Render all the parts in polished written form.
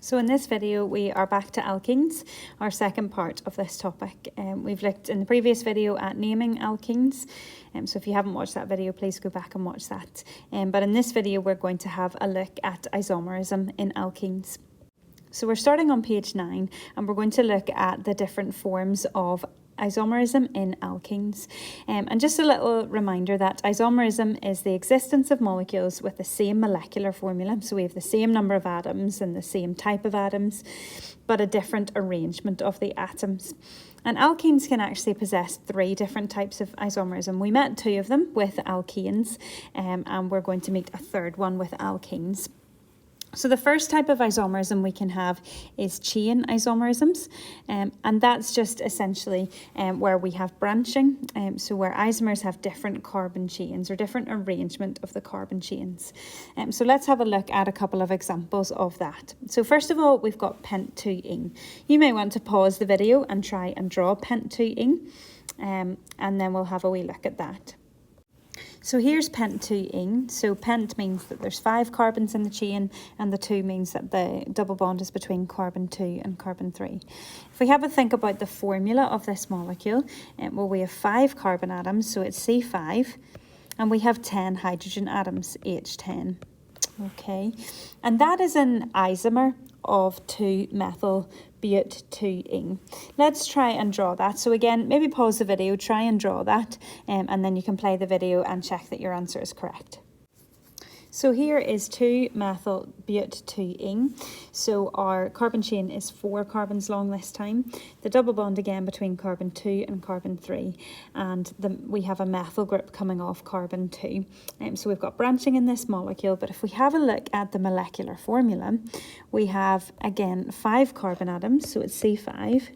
So in this video, we are back to alkenes, our second part of this topic. We've looked in the previous video at naming alkenes. So if you haven't watched that video, please go back and watch that. But in this video, we're going to have a look at isomerism in alkenes. So we're starting on page 9, and we're going to look at the different forms of isomerism in alkenes. And just a little reminder that isomerism is the existence of molecules with the same molecular formula. So we have the same number of atoms and the same type of atoms, but a different arrangement of the atoms. And alkenes can actually possess 3 different types of isomerism. We met 2 of them with alkanes, and we're going to meet a third one with alkenes. So the first type of isomerism we can have is chain isomerisms, and that's just essentially where we have branching, so where isomers have different carbon chains or different arrangement of the carbon chains. So let's have a look at a couple of examples of that. So first of all, we've got pent-2-ene. You may want to pause the video and try and draw pent-2-ene, and then we'll have a wee look at that. So here's pent-2-ene. So pent means that there's 5 carbons in the chain, and the 2 means that the double bond is between carbon 2 and carbon 3. If we have a think about the formula of this molecule, well, we have 5 carbon atoms, so it's C5, and we have 10 hydrogen atoms, H10. Okay, and that is an isomer of 2-methyl-but-2-ene. Let's try and draw that. So again, maybe pause the video, try and draw that, and then you can play the video and check that your answer is correct. So here is 2-methyl-but-2-ene. So our carbon chain is 4 carbons long this time. The double bond again between carbon 2 and carbon 3. And we have a methyl group coming off carbon 2. So we've got branching in this molecule. But if we have a look at the molecular formula, we have again 5 carbon atoms. So it's C5.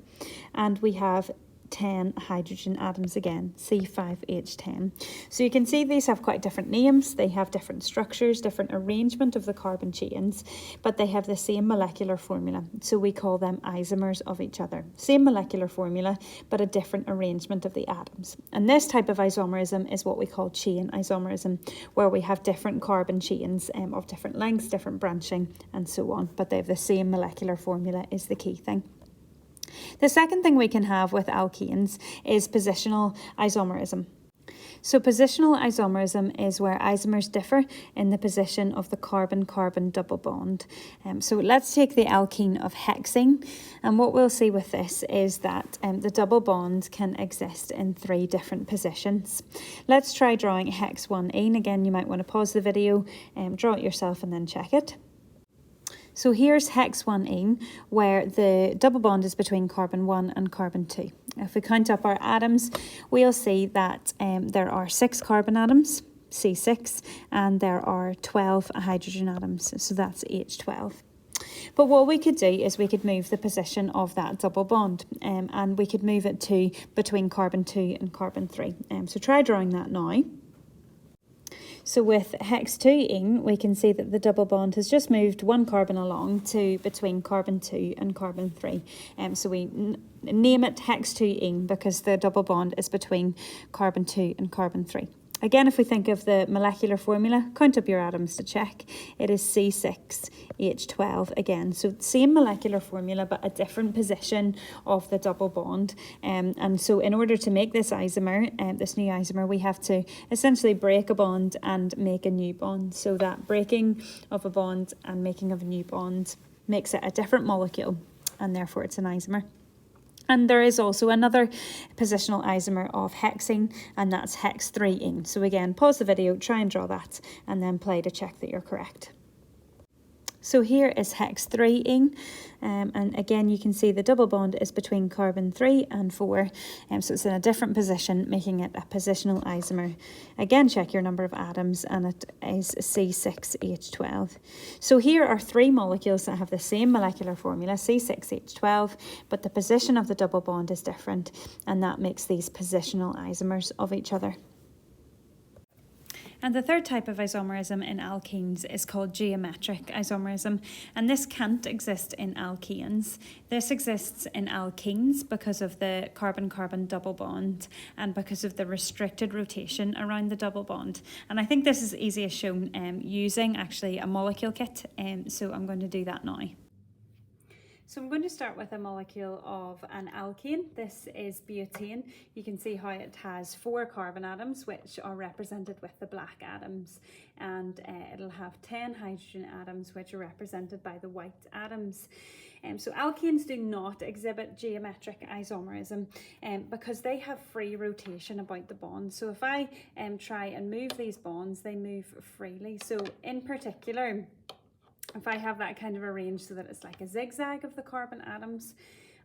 And we have 10 hydrogen atoms again, C5H10. So you can see these have quite different names, they have different structures, different arrangement of the carbon chains, but they have the same molecular formula. So we call them isomers of each other. Same molecular formula, but a different arrangement of the atoms. And this type of isomerism is what we call chain isomerism, where we have different carbon chains of different lengths, different branching, and so on, but they have the same molecular formula is the key thing. The second thing we can have with alkenes is positional isomerism. So positional isomerism is where isomers differ in the position of the carbon-carbon double bond. So let's take the alkene of hexene, and what we'll see with this is that the double bond can exist in 3 different positions. Let's try drawing hex 1-ene. Again, you might want to pause the video, draw it yourself and then check it. So here's hex 1-ene, where the double bond is between carbon 1 and carbon 2. If we count up our atoms, we'll see that there are 6 carbon atoms, C6, and there are 12 hydrogen atoms, so that's H12. But what we could do is we could move the position of that double bond, and we could move it to between carbon 2 and carbon 3. So try drawing that now. So with hex 2-ene, we can see that the double bond has just moved 1 carbon along to between carbon 2 and carbon 3. So we name it hex 2-ene because the double bond is between carbon 2 and carbon 3. Again, if we think of the molecular formula, count up your atoms to check. It is C6H12 again. So same molecular formula, but a different position of the double bond. And so in order to make this isomer, this new isomer, we have to essentially break a bond and make a new bond. So that breaking of a bond and making of a new bond makes it a different molecule, and therefore it's an isomer. And there is also another positional isomer of hexene, and that's hex 3-ene. So again, pause the video, try and draw that, and then play to check that you're correct. So here is hex 3-ene, and again you can see the double bond is between carbon 3 and 4, so it's in a different position, making it a positional isomer. Again, check your number of atoms, and it is C6H12. So here are 3 molecules that have the same molecular formula, C6H12, but the position of the double bond is different, and that makes these positional isomers of each other. And the third type of isomerism in alkenes is called geometric isomerism, and this can't exist in alkenes. This exists in alkenes because of the carbon-carbon double bond and because of the restricted rotation around the double bond. And I think this is easiest shown using actually a molecule kit, so I'm going to do that now. So I'm going to start with a molecule of an alkane. This is butane. You can see how it has 4 carbon atoms, which are represented with the black atoms, and it'll have 10 hydrogen atoms, which are represented by the white atoms. So alkanes do not exhibit geometric isomerism because they have free rotation about the bonds. So if I try and move these bonds, they move freely. So in particular, if I have that kind of arranged so that it's like a zigzag of the carbon atoms,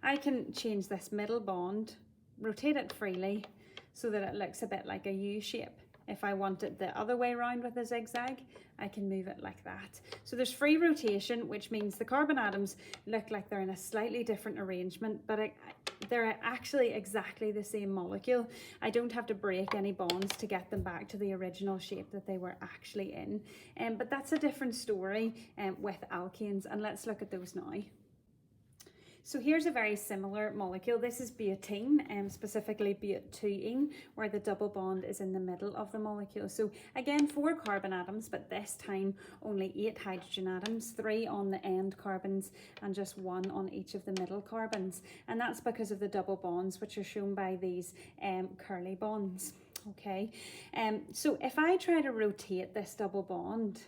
I can change this middle bond, rotate it freely so that it looks a bit like a U shape. If I want it the other way around with a zigzag, I can move it like that. So there's free rotation, which means the carbon atoms look like they're in a slightly different arrangement, but they're actually exactly the same molecule. I don't have to break any bonds to get them back to the original shape that they were actually in. But that's a different story with alkanes, and let's look at those now. So here's a very similar molecule. This is butane, specifically butane, where the double bond is in the middle of the molecule. So again, 4 carbon atoms, but this time only 8 hydrogen atoms, 3 on the end carbons and just 1 on each of the middle carbons. And that's because of the double bonds, which are shown by these curly bonds. Okay, so if I try to rotate this double bond,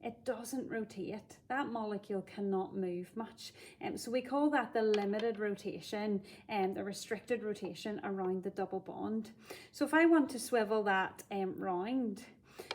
it doesn't rotate. That molecule cannot move much. So we call that the limited rotation, the restricted rotation around the double bond. So if I want to swivel that round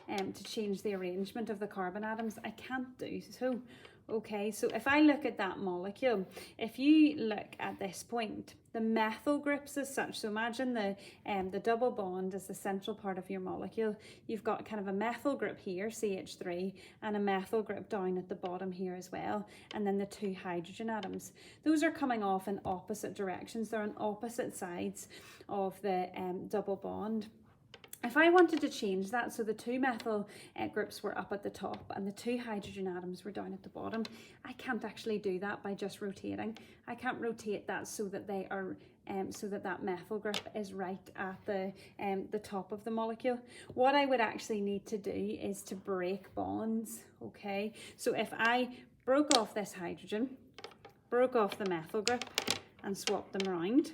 to change the arrangement of the carbon atoms, I can't do so. Okay, so if I look at that molecule, if you look at this point, the methyl groups as such, so imagine the double bond is the central part of your molecule. You've got kind of a methyl group here, CH3, and a methyl group down at the bottom here as well, and then the 2 hydrogen atoms. Those are coming off in opposite directions. They're on opposite sides of the double bond. If I wanted to change that, so the 2 methyl groups were up at the top and the 2 hydrogen atoms were down at the bottom, I can't actually do that by just rotating. I can't rotate that so that they are so that methyl group is right at the top of the molecule. What I would actually need to do is to break bonds. Okay, so if I broke off this hydrogen, broke off the methyl group and swapped them around,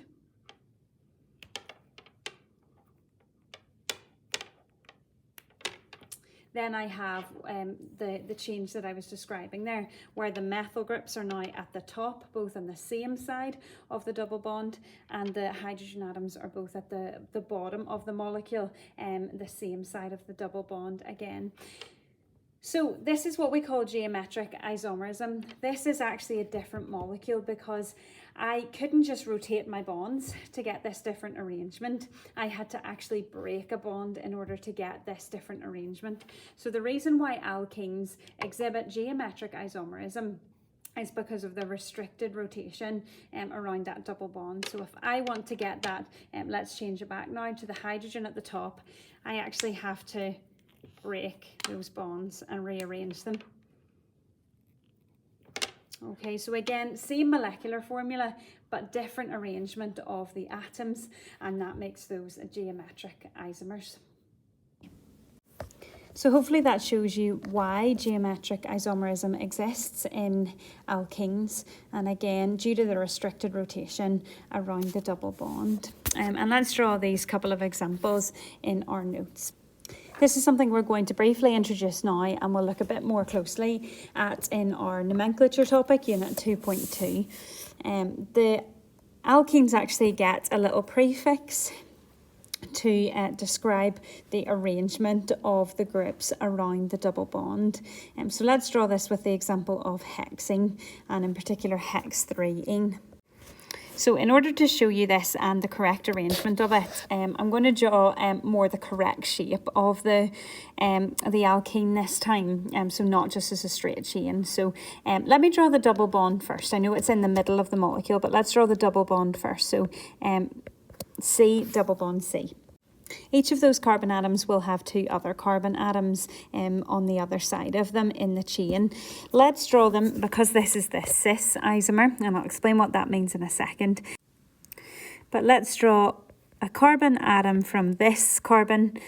then I have the change that I was describing there, where the methyl groups are now at the top, both on the same side of the double bond, and the hydrogen atoms are both at the bottom of the molecule, the same side of the double bond again. So this is what we call geometric isomerism. This is actually a different molecule because I couldn't just rotate my bonds to get this different arrangement. I had to actually break a bond in order to get this different arrangement. So the reason why alkenes exhibit geometric isomerism is because of the restricted rotation around that double bond. So if I want to get that, let's change it back now to the hydrogen at the top, I actually have to break those bonds and rearrange them. Okay, so again, same molecular formula, but different arrangement of the atoms, and that makes those geometric isomers. So hopefully that shows you why geometric isomerism exists in alkenes, and again, due to the restricted rotation around the double bond. And let's draw these couple of examples in our notes. This is something we're going to briefly introduce now, and we'll look a bit more closely at in our nomenclature topic, unit 2.2. The alkenes actually get a little prefix to describe the arrangement of the groups around the double bond. So let's draw this with the example of hexene, and in particular hex 3-ene. So in order to show you this and the correct arrangement of it, I'm going to draw more the correct shape of the alkene this time, so not just as a straight chain. So let me draw the double bond first. I know it's in the middle of the molecule, but let's draw the double bond first. So C, double bond C. Each of those carbon atoms will have 2 other carbon atoms on the other side of them in the chain. Let's draw them because this is the cis isomer, and I'll explain what that means in a second. But let's draw a carbon atom from this carbon,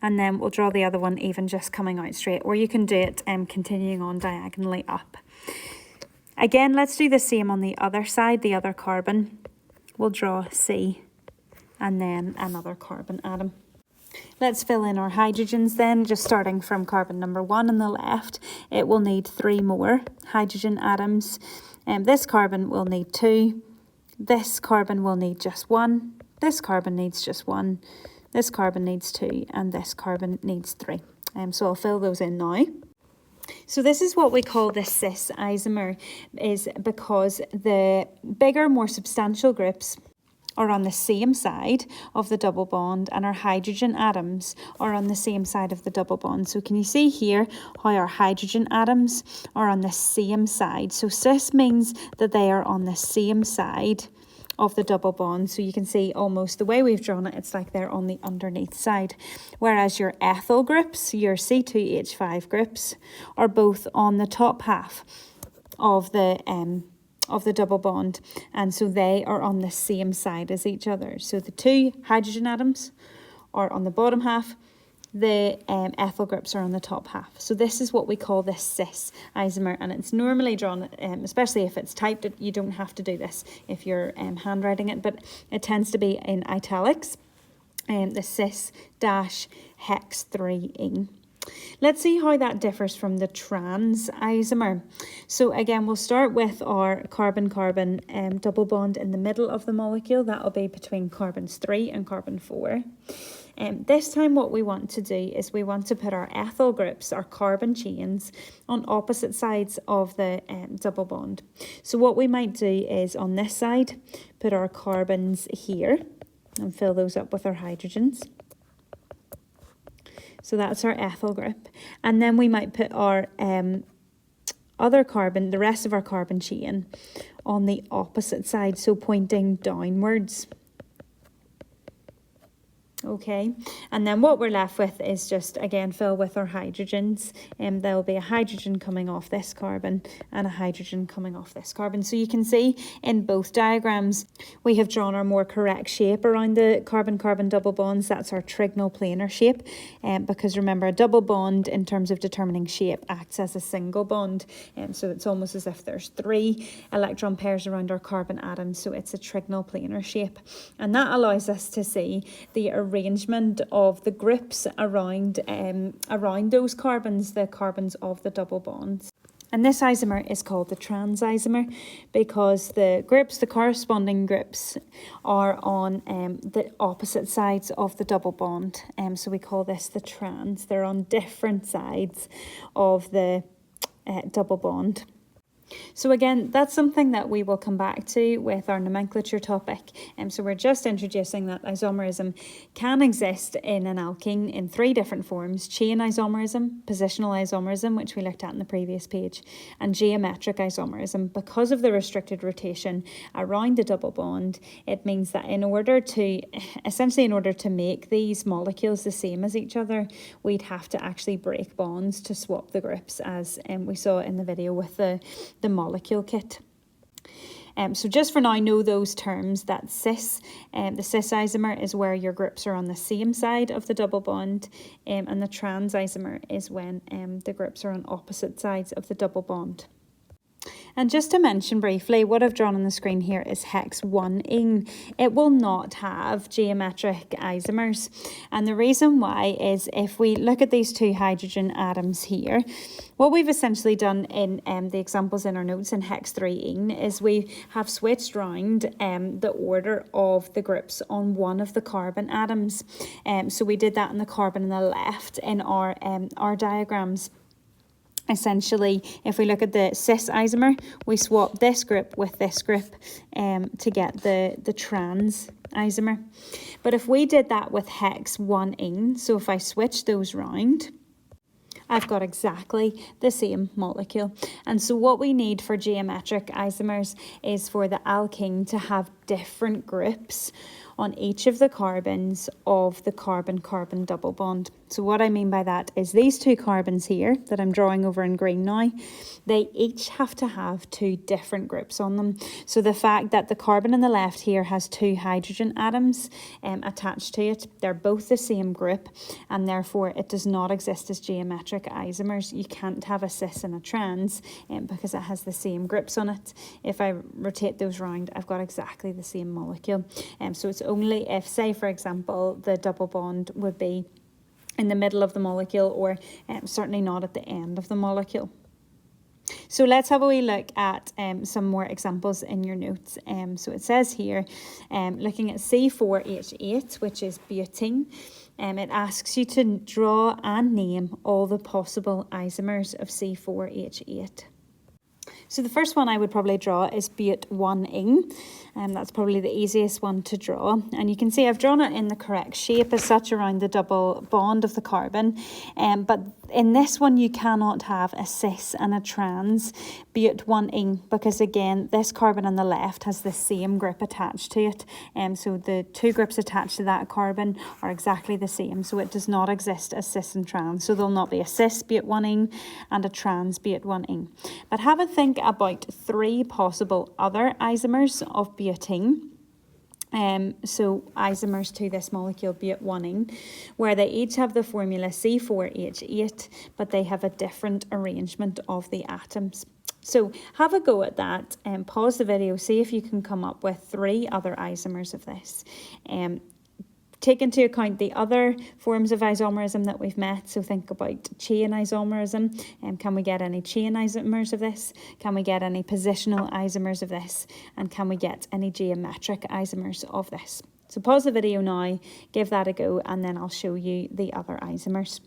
and then we'll draw the other one even just coming out straight, or you can do it continuing on diagonally up. Again, let's do the same on the other side, the other carbon. We'll draw C and then another carbon atom. Let's fill in our hydrogens then, just starting from carbon number 1 on the left. It will need 3 more hydrogen atoms. This carbon will need 2. This carbon will need just 1. This carbon needs just 1. This carbon needs 2. And this carbon needs 3. So I'll fill those in now. So this is what we call the cis isomer, is because the bigger, more substantial groups are on the same side of the double bond and our hydrogen atoms are on the same side of the double bond. So can you see here how our hydrogen atoms are on the same side? So cis means that they are on the same side of the double bond. So you can see almost the way we've drawn it, it's like they're on the underneath side. Whereas your ethyl groups, your C2H5 groups, are both on the top half of the double bond, and so they are on the same side as each other. So the 2 hydrogen atoms are on the bottom half, the ethyl groups are on the top half. So this is what we call the cis isomer, and it's normally drawn, especially if it's typed, you don't have to do this if you're handwriting it, but it tends to be in italics, the cis-hex3ene. Let's see how that differs from the trans isomer. So again, we'll start with our carbon-carbon double bond in the middle of the molecule. That'll be between carbons 3 and carbon 4. This time what we want to do is we want to put our ethyl groups, our carbon chains, on opposite sides of the double bond. So what we might do is on this side, put our carbons here and fill those up with our hydrogens. So that's our ethyl group. And then we might put our other carbon, the rest of our carbon chain, on the opposite side, so pointing downwards. Okay, and then what we're left with is just, again, fill with our hydrogens. There will be a hydrogen coming off this carbon and a hydrogen coming off this carbon. So you can see in both diagrams, we have drawn our more correct shape around the carbon-carbon double bonds. That's our trigonal planar shape, because remember, a double bond in terms of determining shape acts as a single bond. So it's almost as if there's 3 electron pairs around our carbon atoms. So it's a trigonal planar shape. And that allows us to see the arrangement of the groups around those carbons, the carbons of the double bonds. And this isomer is called the trans isomer because the groups, the corresponding groups, are on the opposite sides of the double bond. So we call this the trans. They're on different sides of the double bond. So again, that's something that we will come back to with our nomenclature topic. So we're just introducing that isomerism can exist in an alkene in 3 different forms: chain isomerism, positional isomerism, which we looked at in the previous page, and geometric isomerism. Because of the restricted rotation around the double bond, it means that in order to make these molecules the same as each other, we'd have to actually break bonds to swap the groups, as we saw in the video with the molecule kit. So just for now, know those terms, that cis, the cis isomer is where your groups are on the same side of the double bond, and the trans isomer is when the groups are on opposite sides of the double bond. And just to mention briefly, what I've drawn on the screen here is hex-1ene. It will not have geometric isomers. And the reason why is if we look at these 2 hydrogen atoms here, what we've essentially done in the examples in our notes in hex-3ene is we have switched round the order of the groups on one of the carbon atoms. So we did that on the carbon on the left in our diagrams. Essentially, if we look at the cis isomer, we swap this group with this group to get the trans isomer. But if we did that with hex-1ene, so if I switch those round, I've got exactly the same molecule. And so what we need for geometric isomers is for the alkene to have different groups on each of the carbons of the carbon-carbon double bond. So what I mean by that is these two carbons here that I'm drawing over in green now, they each have to have two different groups on them. So the fact that the carbon on the left here has two hydrogen atoms attached to it, they're both the same group, and therefore it does not exist as geometric isomers. You can't have a cis and a trans because it has the same groups on it. If I rotate those round, I've got exactly the same molecule. So it's only if, say for example, the double bond would be in the middle of the molecule, or certainly not at the end of the molecule. So let's have a wee look at some more examples in your notes. So it says here, looking at C4H8, which is butane, it asks you to draw and name all the possible isomers of C4H8. So the first one I would probably draw is but1ene, and that's probably the easiest one to draw. And you can see I've drawn it in the correct shape as such around the double bond of the carbon. But in this one you cannot have a cis and a trans but1ene, because again this carbon on the left has the same group attached to it. So the two groups attached to that carbon are exactly the same. So it does not exist as cis and trans. So there'll not be a cis but1ene and a trans but1ene. But have a think about three possible other isomers of butane. So isomers to this molecule but1ene, where they each have the formula C4H8, but they have a different arrangement of the atoms. So have a go at that and pause the video, see if you can come up with three other isomers of this. Take into account the other forms of isomerism that we've met. So think about chain isomerism. Can we get any chain isomers of this? Can we get any positional isomers of this? And can we get any geometric isomers of this? So pause the video now, give that a go, and then I'll show you the other isomers.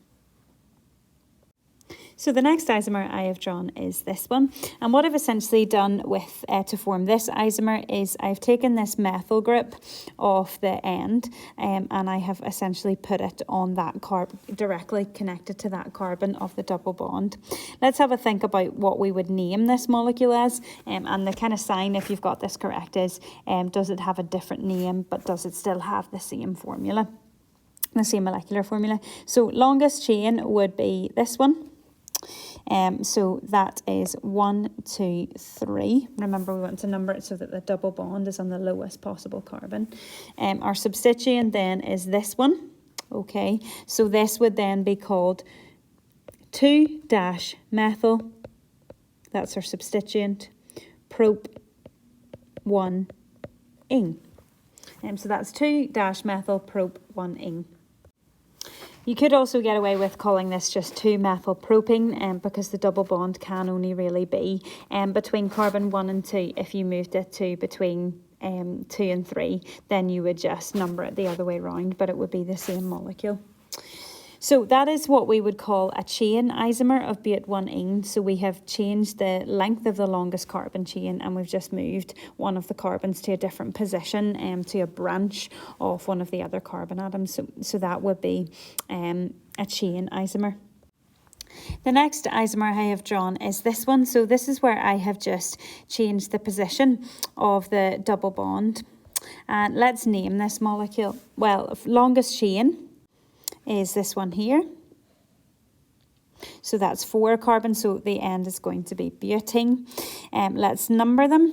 So the next isomer I have drawn is this one, and what I've essentially done with to form this isomer is I've taken this methyl group off the end and I have essentially put it on that carbon, directly connected to that carbon of the double bond. Let's have a think about what we would name this molecule as, and the kind of sign, if you've got this correct, is does it have a different name, but does it still have the same formula, the same molecular formula? So longest chain would be this one. So that is 1, 2, 3. Remember, we want to number it so that the double bond is on the lowest possible carbon. Our substituent then is this one. Okay, so this would then be called 2-methyl. That's our substituent. Prop-1-ene. So that's 2-methyl prop-1-ene. You could also get away with calling this just 2-methyl propene, because the double bond can only really be between carbon 1 and 2. If you moved it to between 2 and 3, then you would just number it the other way around, but it would be the same molecule. So that is what we would call a chain isomer of but1ene. So we have changed the length of the longest carbon chain, and we've just moved one of the carbons to a different position, to a branch of one of the other carbon atoms. So that would be a chain isomer. The next isomer I have drawn is this one. So this is where I have just changed the position of the double bond. And let's name this molecule. Well, longest chain is this one here. So that's 4 carbons, so the end is going to be butane. Let's number them.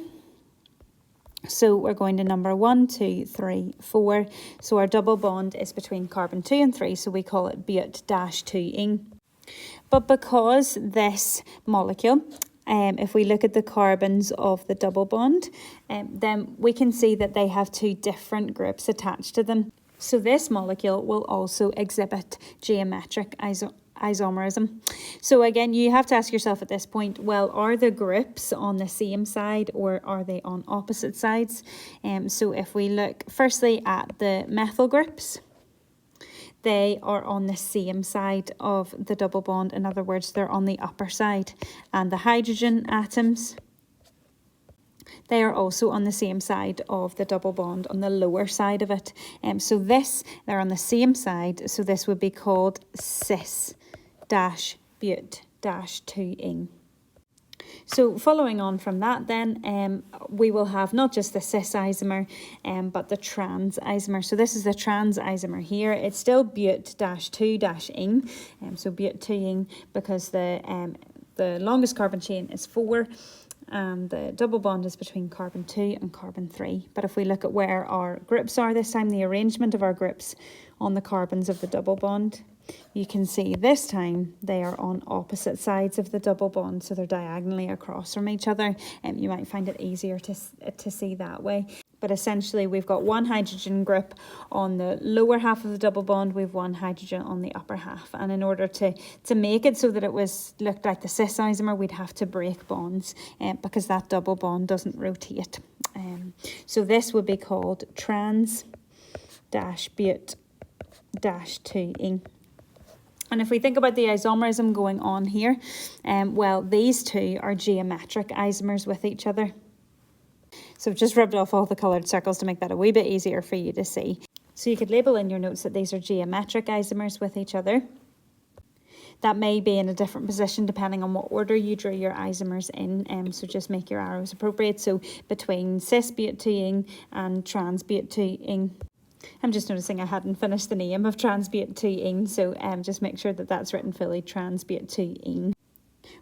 So we're going to number 1, 2, 3, 4. So our double bond is between carbon 2 and 3, so we call it but-2ene. But because this molecule, if we look at the carbons of the double bond, then we can see that they have two different groups attached to them. So this molecule will also exhibit geometric isomerism. So again, you have to ask yourself at this point, well, are the groups on the same side or are they on opposite sides? So if we look firstly at the methyl groups, they are on the same side of the double bond. In other words, they're on the upper side. And the hydrogen atoms, they are also on the same side of the double bond, on the lower side of it. So they're on the same side, so this would be called cis-but-2ene. So following on from that then, we will have not just the cis isomer, but the trans isomer. So this is the trans isomer here. It's still but-2-ing, so but-2-ing, because the longest carbon chain is 4, and the double bond is between carbon 2 and carbon 3. But if we look at where our groups are this time, the arrangement of our groups on the carbons of the double bond, you can see this time they are on opposite sides of the double bond, so they're diagonally across from each other, and you might find it easier to see that way. But essentially we've got one hydrogen group on the lower half of the double bond, we've one hydrogen on the upper half, and in order to make it so that it looked like the cis isomer, we'd have to break bonds, because that double bond doesn't rotate. So this would be called trans-but-2-ing. And if we think about the isomerism going on here, well, these two are geometric isomers with each other. So I've just rubbed off all the coloured circles to make that a wee bit easier for you to see. So you could label in your notes that these are geometric isomers with each other. That may be in a different position depending on what order you drew your isomers in, so just make your arrows appropriate. So between cis-but-2-ing and trans-but-2-ing. I'm just noticing I hadn't finished the name of trans-but-2-ing, so just make sure that that's written fully, trans-but-2-ing.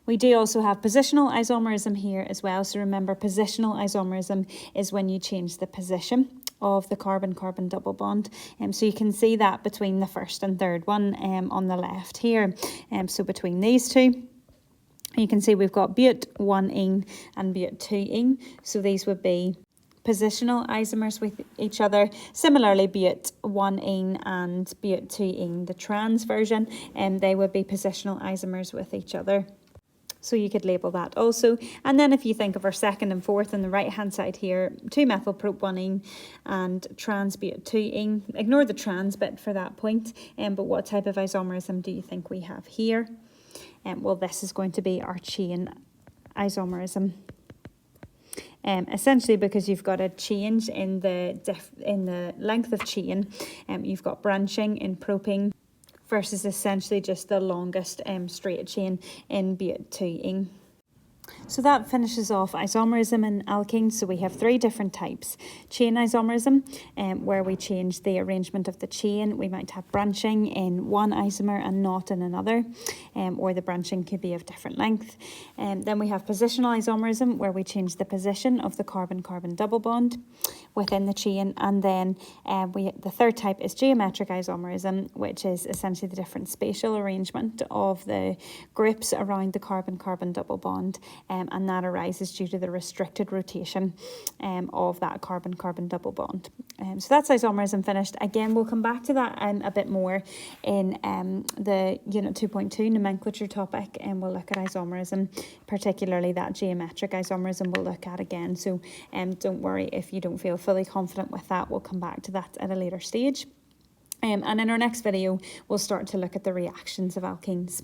We do also have positional isomerism here as well. So remember, positional isomerism is when you change the position of the carbon-carbon double bond. So you can see that between the first and third one on the left here. So between these two, you can see we've got but-1-ing and but-2-ing. So these would be positional isomers with each other. Similarly, but-1-ing and but-2-ing, the trans version, they would be positional isomers with each other. So you could label that also. And then if you think of our second and fourth on the right hand side here, 2-methylprop-1-ing and trans-but-2-ing. Ignore the trans bit for that point, but what type of isomerism do you think we have here? Well, this is going to be our chain isomerism. Essentially because you've got a change in the length of chain, you've got branching in proping versus essentially just the longest straight chain in but-2-ing. So that finishes off isomerism in alkenes. So we have 3 different types. Chain isomerism, where we change the arrangement of the chain. We might have branching in one isomer and not in another, or the branching could be of different length. Then we have positional isomerism, where we change the position of the carbon-carbon double bond within the chain. And then the third type is geometric isomerism, which is essentially the different spatial arrangement of the groups around the carbon-carbon double bond. And that arises due to the restricted rotation of that carbon-carbon double bond. So that's isomerism finished. Again, we'll come back to that a bit more in the Unit 2.2 nomenclature topic, and we'll look at isomerism, particularly that geometric isomerism we'll look at again. So don't worry if you don't feel fully confident with that. We'll come back to that at a later stage. And in our next video, we'll start to look at the reactions of alkenes.